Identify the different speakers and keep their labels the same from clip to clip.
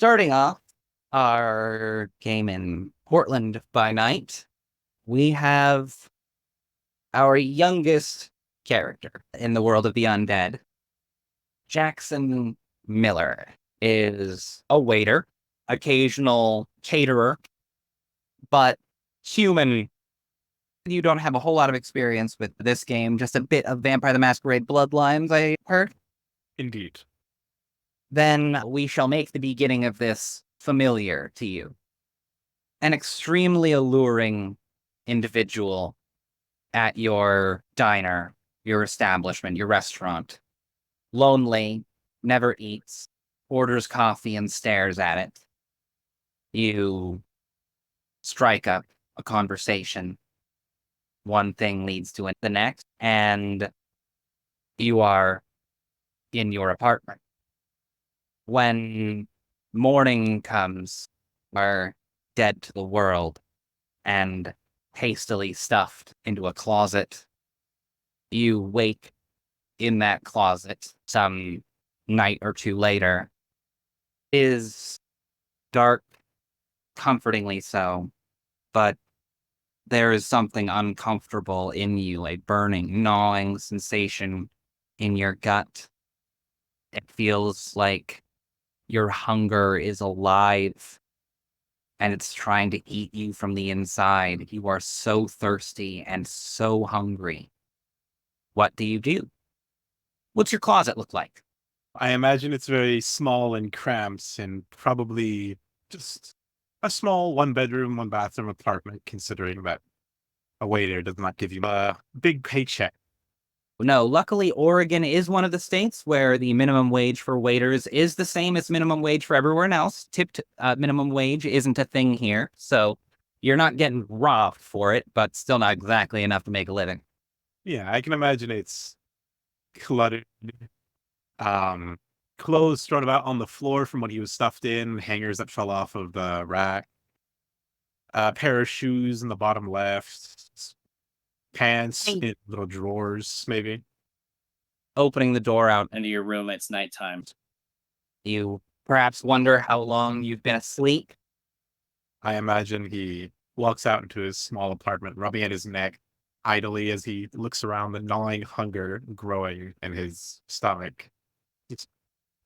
Speaker 1: Starting off our game in Portland by night, we have our youngest character in the world of the undead. Jackson Miller is a waiter, occasional caterer, but human. You don't have a whole lot of experience with this game, just a bit of Vampire the Masquerade Bloodlines, I heard.
Speaker 2: Indeed.
Speaker 1: Then we shall make the beginning of this familiar to you. An extremely alluring individual at your diner, your establishment, your restaurant. Lonely, never eats, orders coffee and stares at it. You strike up a conversation. One thing leads to the next, and you are in your apartment. When morning comes, are dead to the world and hastily stuffed into a closet. You wake in that closet some night or two later. It is dark, comfortingly so, but there is something uncomfortable in you, a burning, gnawing sensation in your gut. It feels like your hunger is alive and it's trying to eat you from the inside. You are so thirsty and so hungry. What do you do? What's your closet look like?
Speaker 2: I imagine it's very small and cramped and probably just a small one bedroom, one bathroom apartment, considering that a waiter does not give you a big paycheck.
Speaker 1: No, luckily, Oregon is one of the states where the minimum wage for waiters is the same as minimum wage for everywhere else. Tipped minimum wage isn't a thing here, so you're not getting robbed for it, but still not exactly enough to make a living.
Speaker 2: Yeah, I can imagine it's cluttered. Um, Clothes thrown about on the floor from what he was stuffed in, hangers that fell off of the rack, a pair of shoes in the bottom left, pants
Speaker 1: Hey.
Speaker 2: in little drawers, maybe.
Speaker 1: Opening the door out into your room, it's nighttime. You perhaps wonder how long you've been asleep.
Speaker 2: I imagine he walks out into his small apartment, rubbing at his neck idly as he looks around, the gnawing hunger growing in his stomach. It's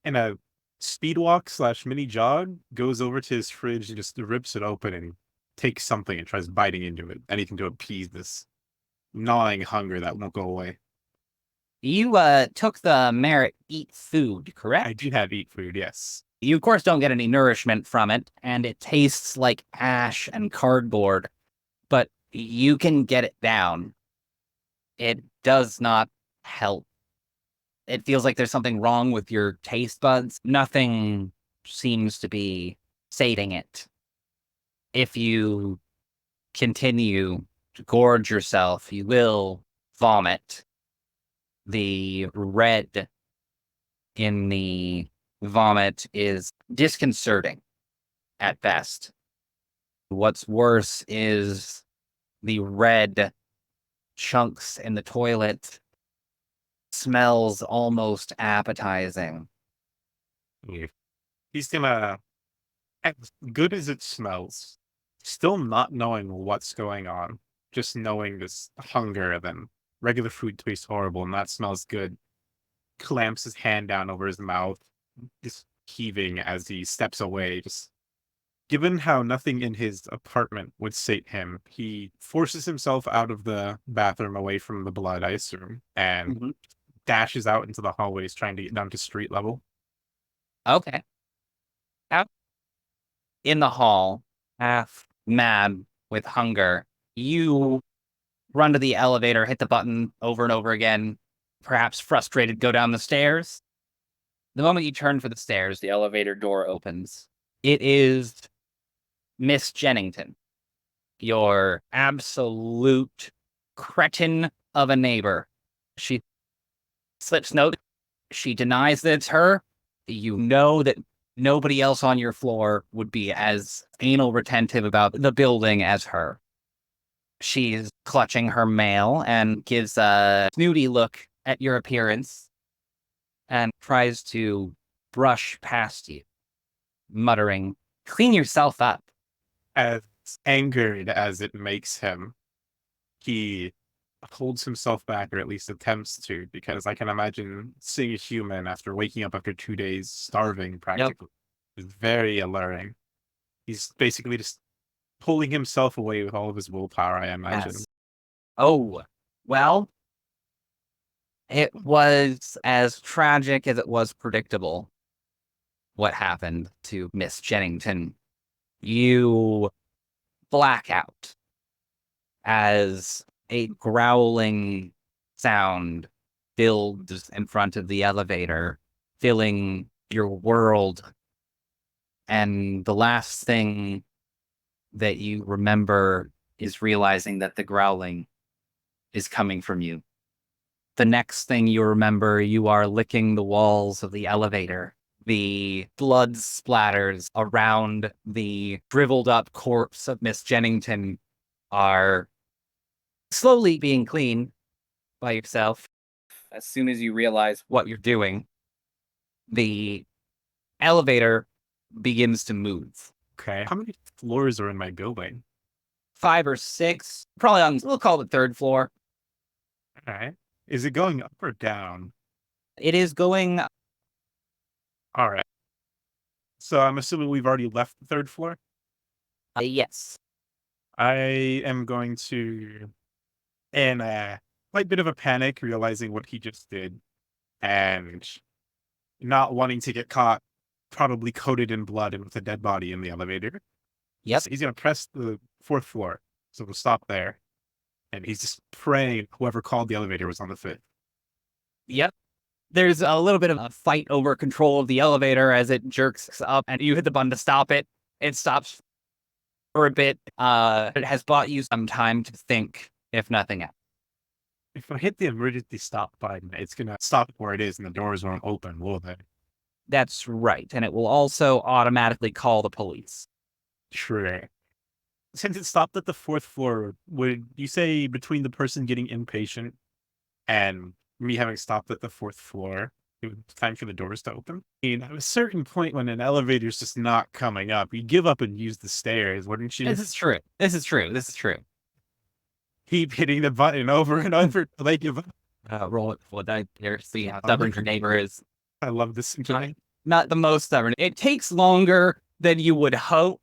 Speaker 2: in a speed walk slash mini jog, goes over to his fridge and just rips it open and takes something and tries biting into it. Anything to appease this gnawing hunger that won't go away.
Speaker 1: You took the merit eat food,
Speaker 2: I
Speaker 1: correct?
Speaker 2: do have eat food, yes.
Speaker 1: You, of course, don't get any nourishment from it, and it tastes like ash and cardboard, but you can get it down. It does not help. It feels like there's something wrong with your taste buds. Nothing seems to be sating it. If you continue to gorge yourself, you will vomit. The red in the vomit is disconcerting at best. What's worse is the red chunks in the toilet smells almost appetizing.
Speaker 2: Yeah. He's gonna, as good as it smells, still not knowing what's going on, just knowing this hunger, then regular food tastes horrible and that smells good. Clamps his hand down over his mouth, just heaving as he steps away. Just given how nothing in his apartment would sate him, he forces himself out of the bathroom away from the blood, I assume, and
Speaker 1: Mhm.
Speaker 2: dashes out into the hallways trying to get down to street level.
Speaker 1: Okay. Out in the hall, half mad with hunger, you run to the elevator, hit the button over and over again, perhaps frustrated, go down the stairs. The moment you turn for the stairs, the elevator door opens. It is Miss Jennington, your absolute cretin of a neighbor. She slips note. She denies that it's her. You know that nobody else on your floor would be as anal retentive about the building as her. She's clutching her mail and gives a snooty look at your appearance and tries to brush past you. muttering, "Clean yourself up."
Speaker 2: As angered as it makes him, he holds himself back, or at least attempts to, because I can imagine seeing a human after waking up after 2 days starving
Speaker 1: Yep.
Speaker 2: practically is very alluring. He's basically just pulling himself away with all of his willpower, I imagine.
Speaker 1: Yes. Oh, well, it was as tragic as it was predictable what happened to Miss Jennington. You black out as a growling sound builds in front of the elevator, filling your world. And the last thing that you remember is realizing that the growling is coming from you. The next thing you remember, you are licking the walls of the elevator. The blood splatters around the shriveled up corpse of Miss Jennington are slowly being cleaned by yourself. As soon as you realize what you're doing, the elevator begins to move.
Speaker 2: Okay. How many floors are in my building?
Speaker 1: 5 or 6, probably on, we'll call it third floor.
Speaker 2: All right. Is it going up or down?
Speaker 1: It is going,
Speaker 2: All right. So I'm assuming we've already left the third floor.
Speaker 1: yes.
Speaker 2: I am going to, in a slight bit of a panic, realizing what he just did, and not wanting to get caught, probably coated in blood and with a dead body in the elevator.
Speaker 1: Yep.
Speaker 2: So he's going to press the fourth floor. So we'll stop there. And he's just praying whoever called the elevator was on the fifth.
Speaker 1: Yep. There's a little bit of a fight over control of the elevator as it jerks up and you hit the button to stop it. It stops for a bit. It has bought you some time to think, if nothing else.
Speaker 2: If I hit the emergency stop button, it's going to stop where it is and the doors won't open, will they?
Speaker 1: That's right. And it will also automatically call the police.
Speaker 2: True. Since it stopped at the fourth floor, would you say between the person getting impatient and me having stopped at the fourth floor, it was time for the doors to open? I mean, at a certain point when an elevator's just not coming up, you give up and use the stairs, wouldn't you?
Speaker 1: This is true. This is true. This is true.
Speaker 2: Keep hitting the button over and over till they give up.
Speaker 1: Roll it for that. Here, see how stubborn your neighbor is.
Speaker 2: I love this guy.
Speaker 1: Not the most stubborn. It takes longer than you would hope,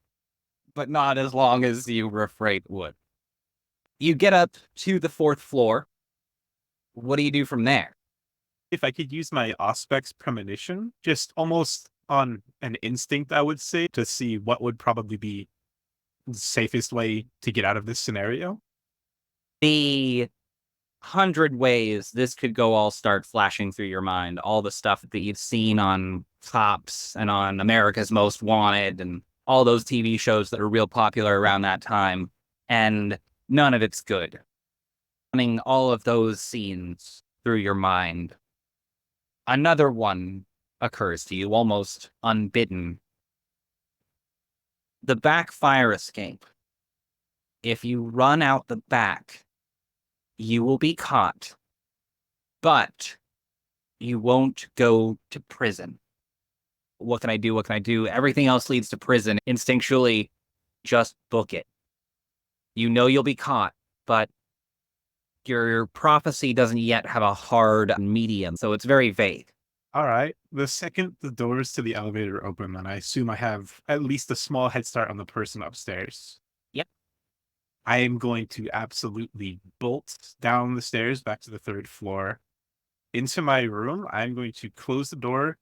Speaker 1: but not as long as you were afraid it would. You get up to the fourth floor. What do you do from there?
Speaker 2: If I could use my Auspex premonition, just almost on an instinct, I would say, to see what would probably be the safest way to get out of this scenario.
Speaker 1: The 100 ways this could go all start flashing through your mind. All the stuff that you've seen on Cops and on America's Most Wanted and all those TV shows that are real popular around that time. And none of it's good. Running all of those scenes through your mind. Another one occurs to you, almost unbidden. The back fire escape. If you run out the back, you will be caught, but you won't go to prison. What can I do? What can I do? Everything else leads to prison. Instinctually, just book it. You know you'll be caught, but your prophecy doesn't yet have a hard medium, so it's very vague.
Speaker 2: All right. The second the doors to the elevator open, then I assume I have at least a small head start on the person upstairs.
Speaker 1: Yep.
Speaker 2: I am going to absolutely bolt down the stairs back to the third floor into my room. I'm going to close the door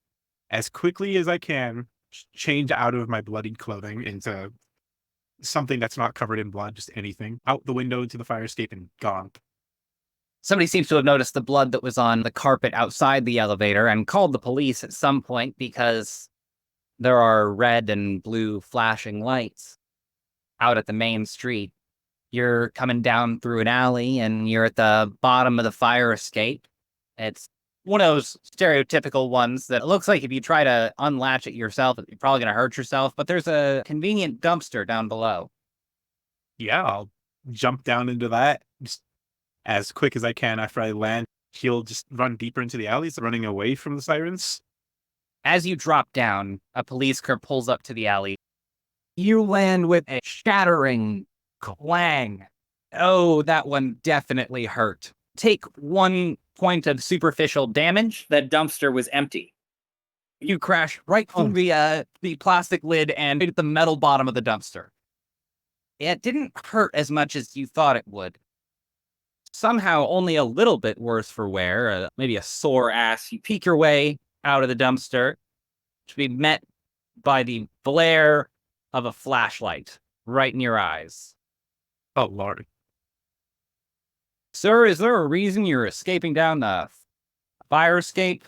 Speaker 2: as quickly as I can, change out of my bloodied clothing into something that's not covered in blood, just anything, out the window into the fire escape and gone.
Speaker 1: Somebody seems to have noticed the blood that was on the carpet outside the elevator and called the police at some point because there are red and blue flashing lights out at the main street. You're coming down through an alley and you're at the bottom of the fire escape. It's one of those stereotypical ones that looks like if you try to unlatch it yourself, you're probably going to hurt yourself, but there's a convenient dumpster down below.
Speaker 2: Yeah, I'll jump down into that just as quick as I can after I land. He'll just run deeper into the alleys, running away from the sirens.
Speaker 1: As you drop down, a police car pulls up to the alley. You land with a shattering clang. Oh, that one definitely hurt. Take 1 point of superficial damage. That dumpster was empty. You crash right through the plastic lid and hit the metal bottom of the dumpster. It didn't hurt as much as you thought it would. Somehow only a little bit worse for wear, maybe a sore ass. You peek your way out of the dumpster to be met by the glare of a flashlight right in your eyes.
Speaker 2: Oh, Lord.
Speaker 1: Sir, is there a reason you're escaping down the fire escape?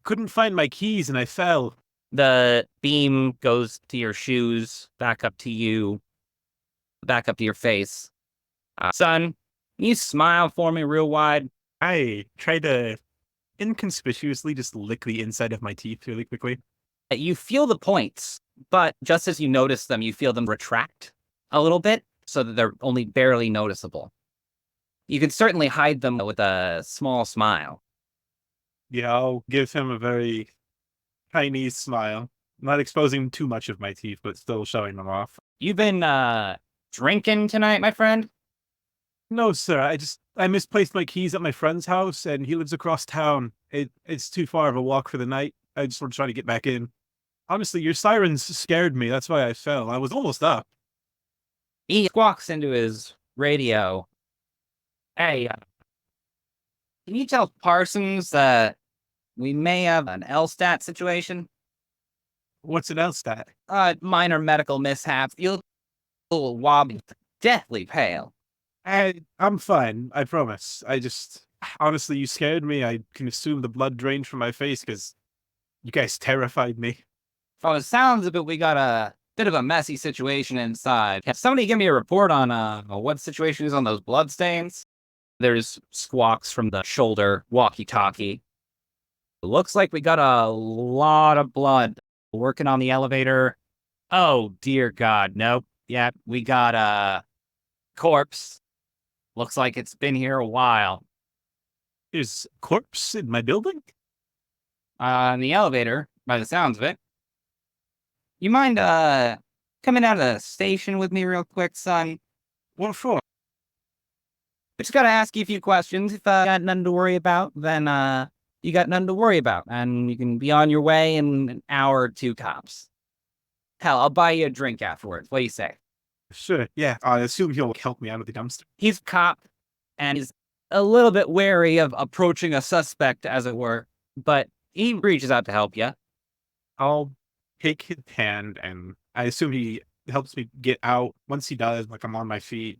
Speaker 2: Couldn't find my keys and I fell.
Speaker 1: The beam goes to your shoes, back up to you, back up to your face. Son, can you smile for me real wide?
Speaker 2: I tried to inconspicuously just lick the inside of my teeth really quickly.
Speaker 1: You feel the points, but just as you notice them, you feel them retract a little bit so that they're only barely noticeable. You can certainly hide them with a small smile.
Speaker 2: Yeah, I'll give him a very Chinese smile. Not exposing too much of my teeth, but still showing them off.
Speaker 1: You've been, drinking tonight, my friend?
Speaker 2: No, sir. I misplaced my keys at my friend's house, and he lives across town. It's too far of a walk for the night. I just want to try to get back in. Honestly, your sirens scared me. That's why I fell. I was almost up.
Speaker 1: He walks into his radio. Hey, can you tell Parsons that we may have an LSTAT situation?
Speaker 2: What's an LSTAT?
Speaker 1: Minor medical mishap. You look a little wobbly, deathly pale.
Speaker 2: I'm fine. I promise. Honestly, you scared me. I can assume the blood drained from my face because you guys terrified me.
Speaker 1: From the sounds of it, we got a bit of a messy situation inside. Can somebody give me a report on what situation is on those bloodstains? There's squawks from the shoulder walkie-talkie. Looks like we got a lot of blood. Working on the elevator. Oh, dear God. Nope. Yeah, we got a corpse. Looks like it's been here a while.
Speaker 2: There's a corpse in my building?
Speaker 1: In the elevator, by the sounds of it. You mind, coming out of the station with me real quick, son?
Speaker 2: What for?
Speaker 1: I just gotta ask you a few questions. If you got nothing to worry about, then, you got nothing to worry about, and you can be on your way in an hour or two tops. Hell, I'll buy you a drink afterwards. What do you say?
Speaker 2: Sure, yeah. I assume he'll help me out of the dumpster.
Speaker 1: He's a cop, and he's a little bit wary of approaching a suspect, as it were, but he reaches out to help you.
Speaker 2: I'll take his hand, and I assume he helps me get out. Once he does, like, I'm on my feet,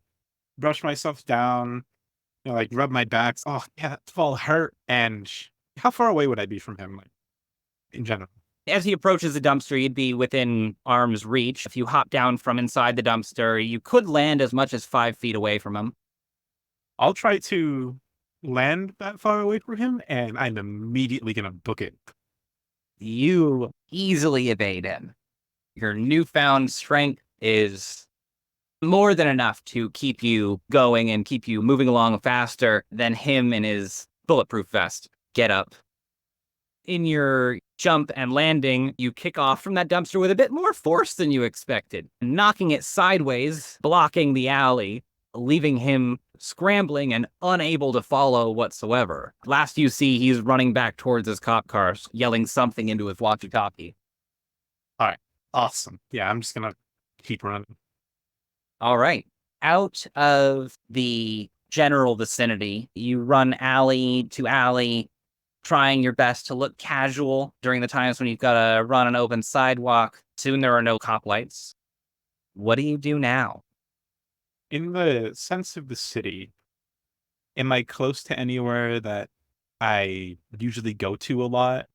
Speaker 2: brush myself down, like, rub my back. Oh, yeah, it's all hurt. And how far away would I be from him, like, in general?
Speaker 1: As he approaches the dumpster, you'd be within arm's reach. If you hop down from inside the dumpster, you could land as much as 5 feet away from him.
Speaker 2: I'll try to land that far away from him, and I'm immediately going to book it.
Speaker 1: You easily evade him. Your newfound strength is more than enough to keep you going and keep you moving along faster than him in his bulletproof vest. Get up. In your jump and landing, you kick off from that dumpster with a bit more force than you expected, knocking it sideways, blocking the alley, leaving him scrambling and unable to follow whatsoever. Last you see, he's running back towards his cop car, yelling something into his walkie-talkie.
Speaker 2: All right. Awesome. Yeah, I'm just going to keep running.
Speaker 1: All right. Out of the general vicinity, you run alley to alley, trying your best to look casual during the times when you've got to run an open sidewalk. Soon there are no cop lights. What do you do now?
Speaker 2: In the sense of the city, am I close to anywhere that I usually go to a lot?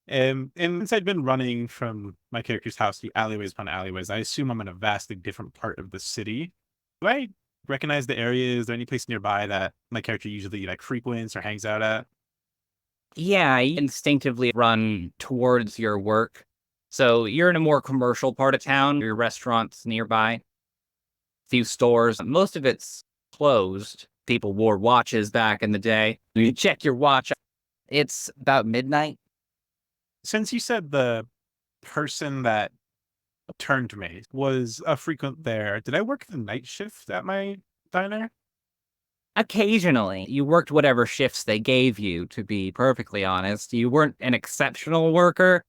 Speaker 2: And since I've been running from my character's house to alleyways upon alleyways, I assume I'm in a vastly different part of the city. Do I recognize the area? Is there any place nearby that my character usually like frequents or hangs out at?
Speaker 1: Yeah, you instinctively run towards your work. So you're in a more commercial part of town. Your restaurant's nearby. Few stores. Most of it's closed. People wore watches back in the day. You check your watch. It's about midnight.
Speaker 2: Since you said the person that turned me was a frequent there, did I work the night shift at my diner?
Speaker 1: Occasionally, you worked whatever shifts they gave you, to be perfectly honest. You weren't an exceptional worker,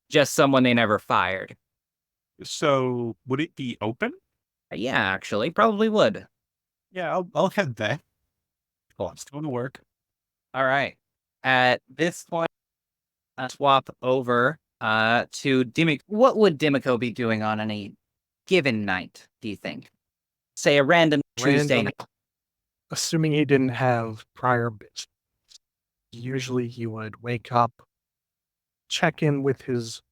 Speaker 1: just someone they never fired.
Speaker 2: So would it be open?
Speaker 1: Yeah, actually, probably would.
Speaker 2: Yeah, I'll head there.
Speaker 1: Cool.
Speaker 2: I'm still to work.
Speaker 1: All right. At this point, swap over to Dimico. What would Dimico be doing on any given night, do you think? Say a random Tuesday
Speaker 3: Random,
Speaker 1: night.
Speaker 3: assuming he didn't have prior business. Usually he would wake up, check in with his,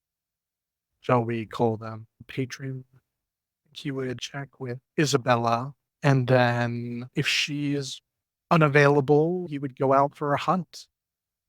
Speaker 3: shall we call them, patron. He would check with Isabella, and then if she is unavailable, he would go out for a hunt.